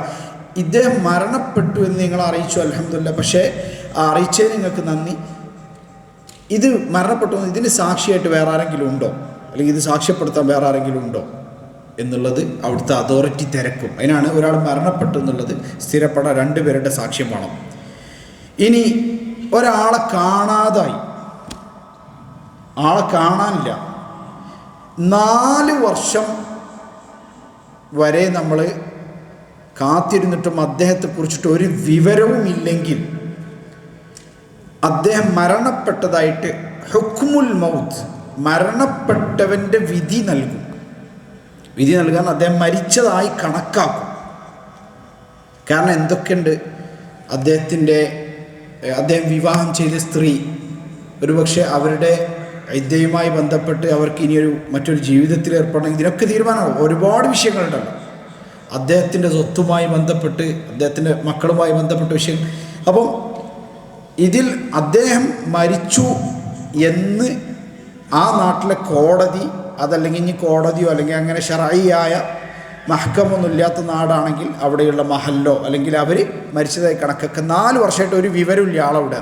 ഇദ്ദേഹം മരണപ്പെട്ടു എന്ന് നിങ്ങൾ അറിയിച്ചു, അൽഹംദുലില്ലാഹ്, പക്ഷേ അറിയിച്ചതിന് നിങ്ങൾക്ക് നന്ദി. ഇത് മരണപ്പെട്ടു ഇതിന് സാക്ഷിയായിട്ട് വേറെ ആരെങ്കിലും ഉണ്ടോ, അല്ലെങ്കിൽ ഇത് സാക്ഷ്യപ്പെടുത്താൻ വേറെ ആരെങ്കിലും ഉണ്ടോ എന്നുള്ളത് അവിടുത്തെ അതോറിറ്റി തിരക്കും. അതിനാണ് ഒരാൾ മരണപ്പെട്ടു എന്നുള്ളത് സ്ഥിരപ്പെടാൻ 2 പേരുടെ സാക്ഷ്യം വേണം. ഇനി ഒരാളെ കാണാതായി, ആളെ കാണാനില്ല, 4 വർഷം വരെ നമ്മൾ കാത്തിരുന്നിട്ടും അദ്ദേഹത്തെക്കുറിച്ചിട്ട് ഒരു വിവരവും ഇല്ലെങ്കിൽ അദ്ദേഹം മരണപ്പെട്ടതായിട്ട് ഹുക്മുൽ മൗത്ത്, മരണപ്പെട്ടവൻ്റെ വിധി നൽകും. വിധി നൽകാൻ അദ്ദേഹം മരിച്ചതായി കണക്കാക്കും. കാരണം എന്തൊക്കെയുണ്ട്, അദ്ദേഹം വിവാഹം ചെയ്ത സ്ത്രീ ഒരുപക്ഷെ അവരുടെ ഇദ്ദയുമായി ബന്ധപ്പെട്ട് അവർക്ക് ഇനിയൊരു മറ്റൊരു ജീവിതത്തിൽ ഏർപ്പെടണം, ഇതിനൊക്കെ തീരുമാനമാകും. ഒരുപാട് വിഷയങ്ങളുണ്ടല്ലോ. അദ്ദേഹത്തിൻ്റെ സ്വത്തുമായി ബന്ധപ്പെട്ട്, അദ്ദേഹത്തിൻ്റെ മക്കളുമായി ബന്ധപ്പെട്ട വിഷയം. അപ്പം ഇതിൽ അദ്ദേഹം മരിച്ചു എന്ന് ആ നാട്ടിലെ കോടതി അതല്ലെങ്കിൽ ഇനി കോടതിയോ അല്ലെങ്കിൽ അങ്ങനെ ശർഈയായ മഹ്കമൊന്നും ഇല്ലാത്ത നാടാണെങ്കിൽ അവിടെയുള്ള മഹല്ലോ അല്ലെങ്കിൽ അവർ മരിച്ചതായി കണക്കൊക്കെ 4 വർഷമായിട്ട് ഒരു വിവരമില്ല ആളവിടെ.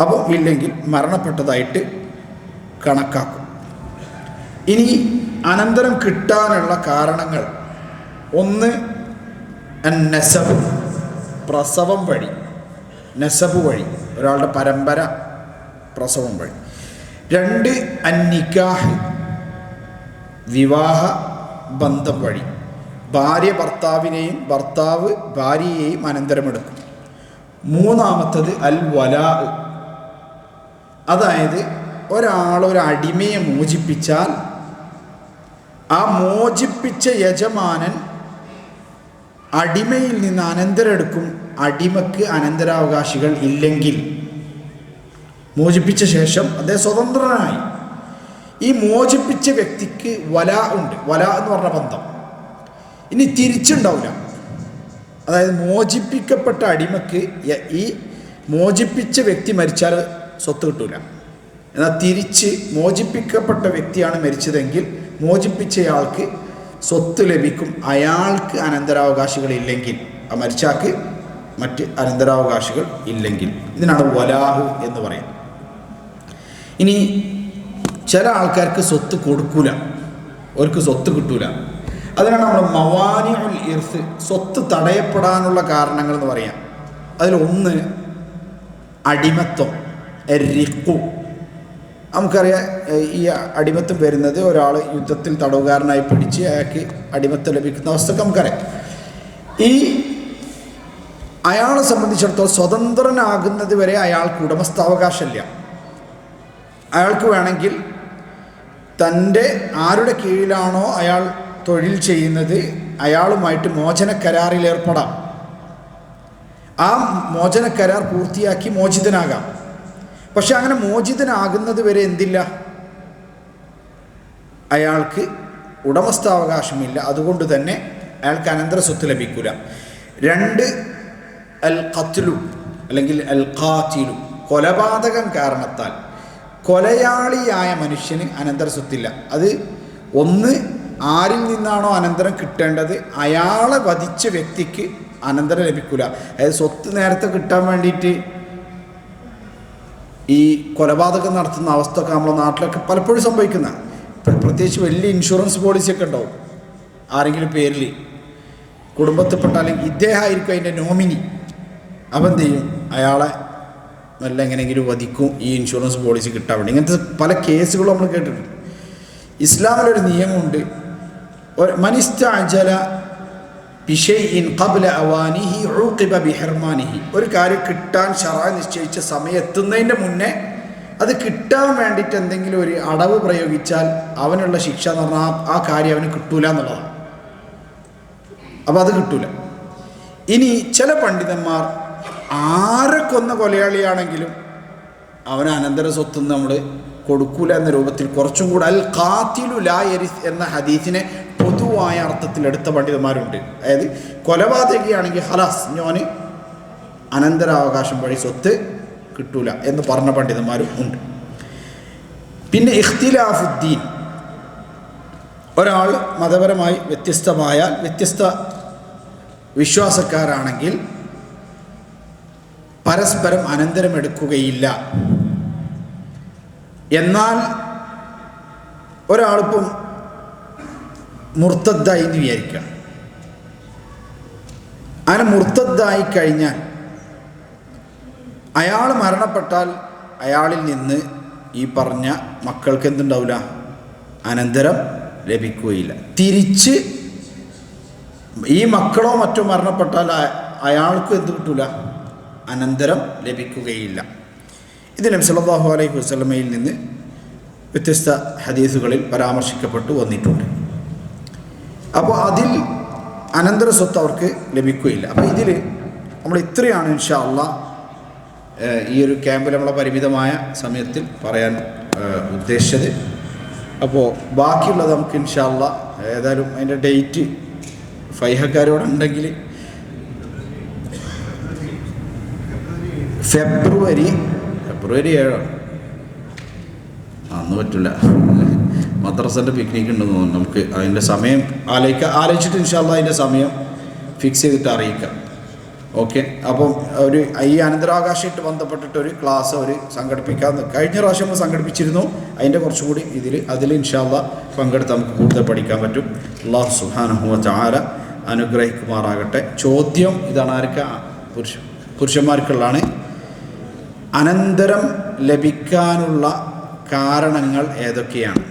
അപ്പോൾ ഇല്ലെങ്കിൽ മരണപ്പെട്ടതായിട്ട് കണക്കാക്കും. ഇനി അനന്തരം കിട്ടാനുള്ള കാരണങ്ങൾ, ഒന്ന് നസബ്, പ്രസവം വഴി, നസബ് വഴി, ഒരാളുടെ പരമ്പര പ്രസവം വഴി. 2 അന്നിക്കാഹ്, വിവാഹ ബന്ധം വഴി, ഭാര്യ ഭർത്താവിനെയും ഭർത്താവ് ഭാര്യയെയും അനന്തരമെടുക്കും. 3 അൽ വലാ, അതായത് ഒരാളൊരു അടിമയെ മോചിപ്പിച്ചാൽ ആ മോചിപ്പിച്ച യജമാനൻ അടിമയിൽ നിന്ന് അനന്തരെടുക്കും. അടിമക്ക് അനന്തരാവകാശികൾ ഇല്ലെങ്കിൽ, മോചിപ്പിച്ച ശേഷം അദ്ദേഹം സ്വതന്ത്രനായി, ഈ മോചിപ്പിച്ച വ്യക്തിക്ക് വലാ ഉണ്ട്. വലാ എന്ന് പറഞ്ഞ ബന്ധം ഇനി തിരിച്ചുണ്ടാവില്ല. അതായത് മോചിപ്പിക്കപ്പെട്ട അടിമക്ക് ഈ മോചിപ്പിച്ച വ്യക്തി മരിച്ചാൽ സ്വത്ത് കിട്ടൂല. എന്നാൽ തിരിച്ച് മോചിപ്പിക്കപ്പെട്ട വ്യക്തിയാണ് മരിച്ചതെങ്കിൽ മോചിപ്പിച്ചയാൾക്ക് സ്വത്ത് ലഭിക്കും. അയാൾക്ക് അനന്തരാവകാശികളില്ലെങ്കിൽ, ആ മരിച്ചാൾക്ക് മറ്റ് അനന്തരാവകാശികൾ ഇല്ലെങ്കിൽ. ഇതിനാണ് വലാഹ് എന്ന് പറയുന്നത്. ഇനി ചില ആൾക്കാർക്ക് സ്വത്ത് കൊടുക്കൂല, അവർക്ക് സ്വത്ത് കിട്ടൂല. അതിനാണ് നമ്മൾ മവാനിഉൽ ഇർസ്, സ്വത്ത് തടയപ്പെടാനുള്ള കാരണങ്ങൾ എന്ന് പറയാം. അതിലൊന്ന് അടിമത്വം, റിഖു. നമുക്കറിയാം ഈ അടിമത്വം വരുന്നത് ഒരാൾ യുദ്ധത്തിൽ തടവുകാരനായി പിടിച്ച് അയാൾക്ക് അടിമത്വം ലഭിക്കുന്ന അവസ്ഥക്ക് നമുക്കറിയാം. ഈ അയാളെ സംബന്ധിച്ചിടത്തോളം സ്വതന്ത്രനാകുന്നത് വരെ അയാൾക്ക് ഉടമസ്ഥാവകാശമില്ല. അയാൾക്ക് വേണമെങ്കിൽ തൻ്റെ ആരുടെ കീഴിലാണോ അയാൾ തൊഴിൽ ചെയ്യുന്നത് അയാളുമായിട്ട് മോചന കരാറിൽ ഏർപ്പെടാം. ആ മോചന കരാർ പൂർത്തിയാക്കി മോചിതനാകാം. പക്ഷെ അങ്ങനെ മോചിതനാകുന്നത് വരെ എന്തില്ല, അയാൾക്ക് ഉടമസ്ഥാവകാശമില്ല. അതുകൊണ്ട് തന്നെ അയാൾക്ക് അനന്തര സ്വത്ത് ലഭിക്കില്ല. 2 അൽ ഖത്ലു അല്ലെങ്കിൽ അൽ ഖാതിലു, കൊലപാതകം കാരണത്താൽ കൊലയാളിയായ മനുഷ്യന് അനന്തര സ്വത്തില്ല. അത് ഒന്ന് ആരിൽ നിന്നാണോ അനന്തരം കിട്ടേണ്ടത് അയാളെ വധിച്ച വ്യക്തിക്ക് അനന്തരം ലഭിക്കില്ല. അതായത് സ്വത്ത് നേരത്തെ കിട്ടാൻ വേണ്ടിയിട്ട് ഈ കൊലപാതകം നടത്തുന്ന അവസ്ഥയൊക്കെ നമ്മുടെ നാട്ടിലൊക്കെ പലപ്പോഴും സംഭവിക്കുന്ന, പ്രത്യേകിച്ച് വലിയ ഇൻഷുറൻസ് പോളിസിയൊക്കെ ഉണ്ടാവും ആരെങ്കിലും പേരിൽ കുടുംബത്തിൽപ്പെട്ട, അല്ലെങ്കിൽ ഇദ്ദേഹമായിരിക്കും അതിൻ്റെ നോമിനി. അപ്പം എന്ത് ചെയ്യും, അയാളെ നല്ല എങ്ങനെയെങ്കിലും വധിക്കും ഈ ഇൻഷുറൻസ് പോളിസി കിട്ടാൻ വേണ്ടി. ഇങ്ങനത്തെ പല കേസുകളും നമ്മൾ കേട്ടിട്ടുണ്ട്. ഇസ്ലാമിലൊരു നിയമമുണ്ട്, മനിസ്തഅജല ബിശൈഇൻ ഖബ്ല അവാനിഹി ഉഖിബ ബിഹിർമാനിഹി. ഒരു കാര്യം കിട്ടാൻ ശറഅ് നിശ്ചയിച്ച സമയം എത്തുന്നതിൻ്റെ മുന്നേ അത് കിട്ടാൻ വേണ്ടിയിട്ട് എന്തെങ്കിലും ഒരു അടവ് പ്രയോഗിച്ചാൽ അവനുള്ള ശിക്ഷ എന്ന് പറഞ്ഞാൽ ആ കാര്യം അവന് കിട്ടൂല എന്നുള്ളതാണ്. അപ്പോൾ അത് കിട്ടൂല. ഇനി ചില പണ്ഡിതന്മാർ ആരെ കൊന്ന കൊലയാളിയാണെങ്കിലും അവന് അനന്തര സ്വത്ത് നമ്മൾ കൊടുക്കൂല എന്ന രൂപത്തിൽ കുറച്ചും കൂടെ അൽ ഖാതിലു ലാ യരിസ് എന്ന ഹദീസിനെ പൊതുവായ അർത്ഥത്തിൽ എടുത്ത പണ്ഡിതന്മാരുണ്ട്. അതായത് കൊലപാതകയാണെങ്കിൽ ഹലാസ് ഞാന് അനന്തരാവകാശം വഴി സ്വത്ത് കിട്ടൂല എന്ന് പറഞ്ഞ പണ്ഡിതന്മാരും ഉണ്ട്. പിന്നെ ഇഖ്തിലാഫുദ്ദീൻ, ഒരാൾ മതപരമായി വ്യത്യസ്തമായാൽ, വ്യത്യസ്ത വിശ്വാസക്കാരാണെങ്കിൽ പരസ്പരം അനന്തരമെടുക്കുകയില്ല. എന്നാൽ ഒരാളിപ്പം മുർത്തദ്ദായി എന്ന് വിചാരിക്കുക, അങ്ങനെ മുർത്തദ്ദായി കഴിഞ്ഞാൽ അയാൾ മരണപ്പെട്ടാൽ അയാളിൽ നിന്ന് ഈ പറഞ്ഞ മക്കൾക്ക് എന്തുണ്ടാവില്ല, അനന്തരം ലഭിക്കുകയില്ല. തിരിച്ച് ഈ മക്കളോ മറ്റോ മരണപ്പെട്ടാൽ അയാൾക്ക് എന്ത് കിട്ടൂല, അനന്തരം ലഭിക്കുകയില്ല. ഇത് നബി സല്ലല്ലാഹു അലൈഹി വസല്ലമയിൽ നിന്ന് വ്യത്യസ്ത ഹദീസുകളിൽ പരാമർശിക്കപ്പെട്ടു വന്നിട്ടുണ്ട്. അപ്പോൾ അതിൽ അനന്തര സ്വത്ത് അവർക്ക് ലഭിക്കുകയില്ല. അപ്പോൾ ഇതിൽ നമ്മൾ ഇത്രയാണ് ഇൻഷാ അല്ലാഹ് ഈ ഒരു ക്യാമ്പിൽ നമ്മളെ പരിമിതമായ സമയത്തിൽ പറയാൻ ഉദ്ദേശിച്ചത്. അപ്പോൾ ബാക്കിയുള്ളത് നമുക്ക് ഇൻഷാ അല്ലാഹ് ഏതായാലും അതിൻ്റെ ഡേറ്റ് ഫൈഹക്കാരോടുണ്ടെങ്കിൽ ഫെബ്രുവരി 7 അന്ന് പറ്റില്ല, മദ്രസൻ്റെ പിക്നിക് ഉണ്ടെന്ന് തോന്നുന്നു. നമുക്ക് അതിൻ്റെ സമയം ആലോചിച്ചിട്ട് ഇൻഷാ അല്ലാഹ് അതിൻ്റെ സമയം ഫിക്സ് ചെയ്തിട്ട് അറിയിക്കാം. ഓക്കെ. അപ്പം ഈ അനന്തരാവകാശമായിട്ട് ബന്ധപ്പെട്ടിട്ട് ഒരു ക്ലാസ് സംഘടിപ്പിക്കാൻ കഴിഞ്ഞ പ്രാവശ്യം നമ്മൾ സംഘടിപ്പിച്ചിരുന്നു. അതിൻ്റെ കുറച്ചുകൂടി അതിൽ ഇൻഷാ അല്ലാഹ് പങ്കെടുത്ത് നമുക്ക് കൂടുതൽ പഠിക്കാൻ പറ്റും. അല്ലാഹു സുബ്ഹാനഹു വ തആല അനുഗ്രഹിക്കുമാറാകട്ടെ. ചോദ്യം ഇതാണ്, പുരുഷന്മാർക്കുള്ളതാണ്. അനന്തരം ലഭിക്കാനുള്ള കാരണങ്ങൾ ഏതൊക്കെയാണ്?